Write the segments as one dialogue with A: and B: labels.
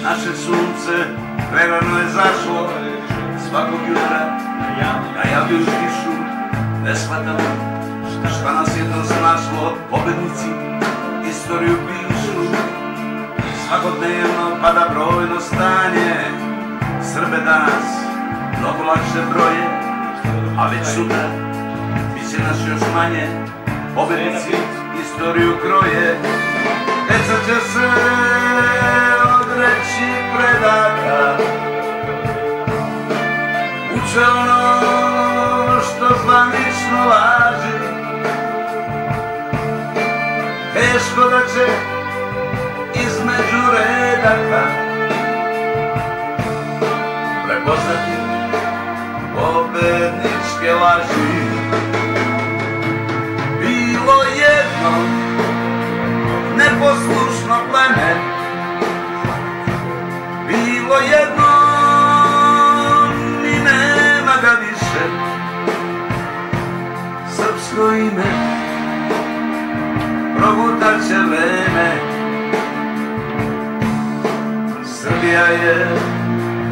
A: Naše sunce prerano je zašlo, svakog jutra najavljuju kišu. Ne shvatam šta nas jedno znašlo, pobednici istoriju pišu. Svakodnevno pada brojno stanje, Srbe danas mnogo lakše broje, a već sutra biće nas još manje, pobednici istoriju kroje. Deca će se odreći predaka, uče ono što zvanično važi. Teško da će između redaka prepoznati pobedničke laži. Bilo jedno neposlušno pleme, bilo jedno i nema ga više. Srpsko ime progutat će vreme, Srbija je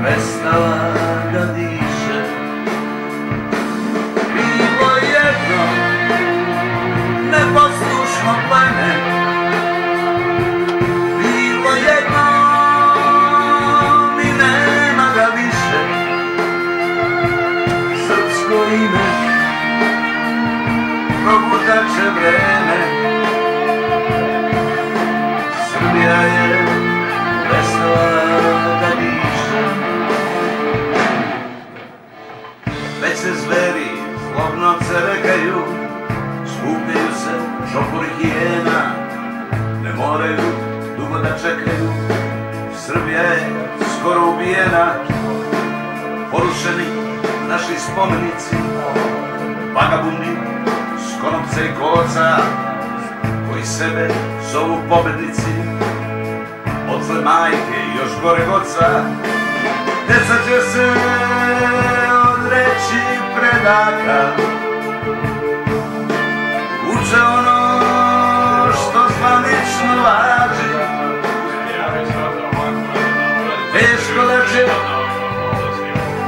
A: prestala da diše. Bilo jedno neposlušno pleme, bilo jedno i nema ga više. Srpsko ime progutat će vreme, Srbija je prestala da diše. Već se zveri zlobno cerekaju, skupljaju se šopuri hijena, ne moraju dugo da čekaju, Srbija je skoro ubijena. Porušeni naši spomenici, vagabundi s konopca i koca, koji sebe zovu pobednici, od zle majke i još gore oca. Deca će se odreći predaka, uče ono što zvanično važi. Teško da će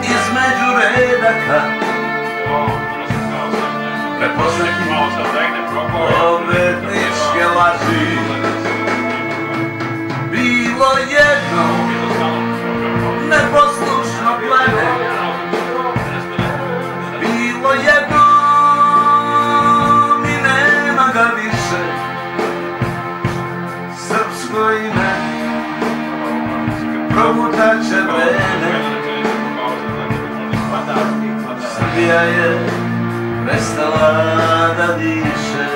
A: između redaka prepoznati pobedničke laži. Bilo jedno neposlušno pleme, bilo jedno i nema ga više. Srpsko ime progutat će vreme, Srbija je prestala da diše.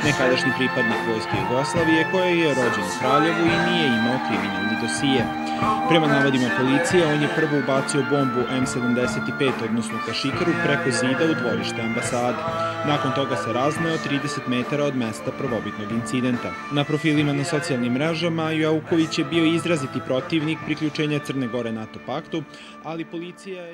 B: Nekadašnji pripadnik vojske Jugoslavije koji je rođen u Kraljevu i nije imao kriminalni dosije. Prema navodima policije, on je prvo ubacio bombu M75, odnosno kašikaru, preko zida u dvorište ambasade. Nakon toga se razneo 30 metara od mesta prvobitnog incidenta. Na profilima na socijalnim mrežama Jauković je bio izraziti protivnik priključenja Crne Gore NATO paktu, ali policija je